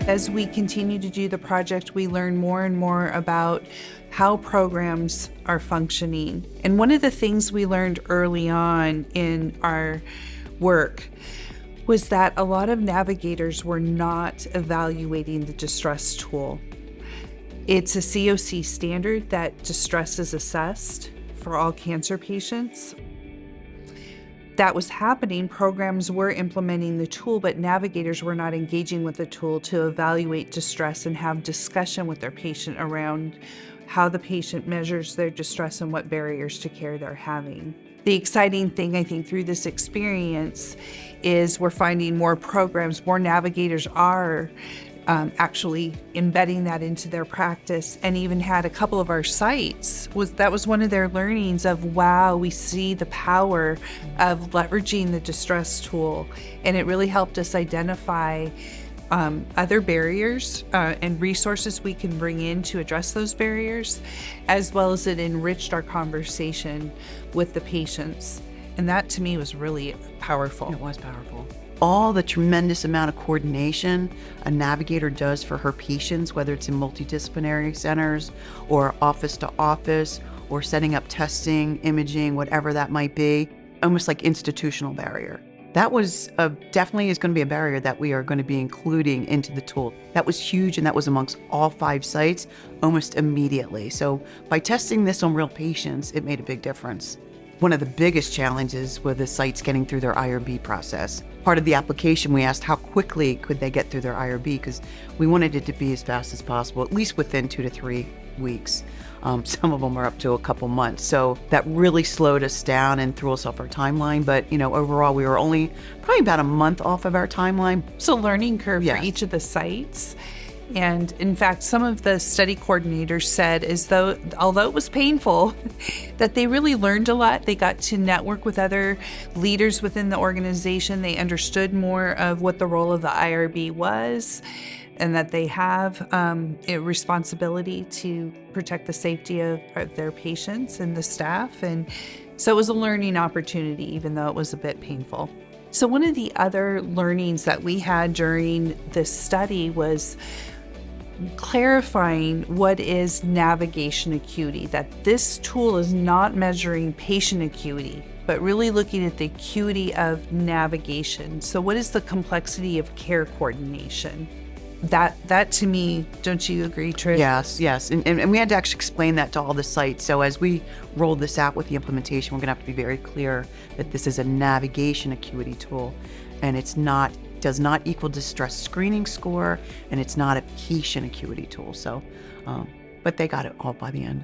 As we continue to do the project, we learn more and more about how programs are functioning. And one of the things we learned early on in our work was that a lot of navigators were not evaluating the distress tool. It's a COC standard that distress is assessed for all cancer patients. That was happening. Programs were implementing the tool, but navigators were not engaging with the tool to evaluate distress and have discussion with their patient around how the patient measures their distress and what barriers to care they're having. The exciting thing, I think, through this experience is we're finding more programs, more navigators are actually embedding that into their practice, and even had a couple of our sites, that was one of their learnings of, wow, we see the power of leveraging the distress tool. And it really helped us identify other barriers and resources we can bring in to address those barriers, as well as it enriched our conversation with the patients. And that to me was really powerful. It was powerful. All the tremendous amount of coordination a navigator does for her patients, whether it's in multidisciplinary centers or office to office or setting up testing, imaging, whatever that might be, almost like institutional barrier. That was definitely is going to be a barrier that we are going to be including into the tool. That was huge, and that was amongst all 5 sites almost immediately. So by testing this on real patients, it made a big difference. One of the biggest challenges were the sites getting through their IRB process. Part of the application, we asked how quickly could they get through their IRB, because we wanted it to be as fast as possible, at least within 2 to 3 weeks. Some of them are up to a couple months. So that really slowed us down and threw us off our timeline. But, overall, we were only probably about a month off of our timeline. So learning curve Yes. for each of the sites. And in fact, some of the study coordinators said, although it was painful, that they really learned a lot. They got to network with other leaders within the organization. They understood more of what the role of the IRB was, and that they have a responsibility to protect the safety of their patients and the staff. And so it was a learning opportunity, even though it was a bit painful. So one of the other learnings that we had during this study was clarifying what is navigation acuity, that this tool is not measuring patient acuity, but really looking at the acuity of navigation. So what is the complexity of care coordination? That to me, don't you agree, Trish? Yes. And we had to actually explain that to all the sites. So as we roll this out with the implementation, we're going to have to be very clear that this is a navigation acuity tool, and does not equal distress screening score, and it's not a patient acuity tool. So, but they got it all by the end.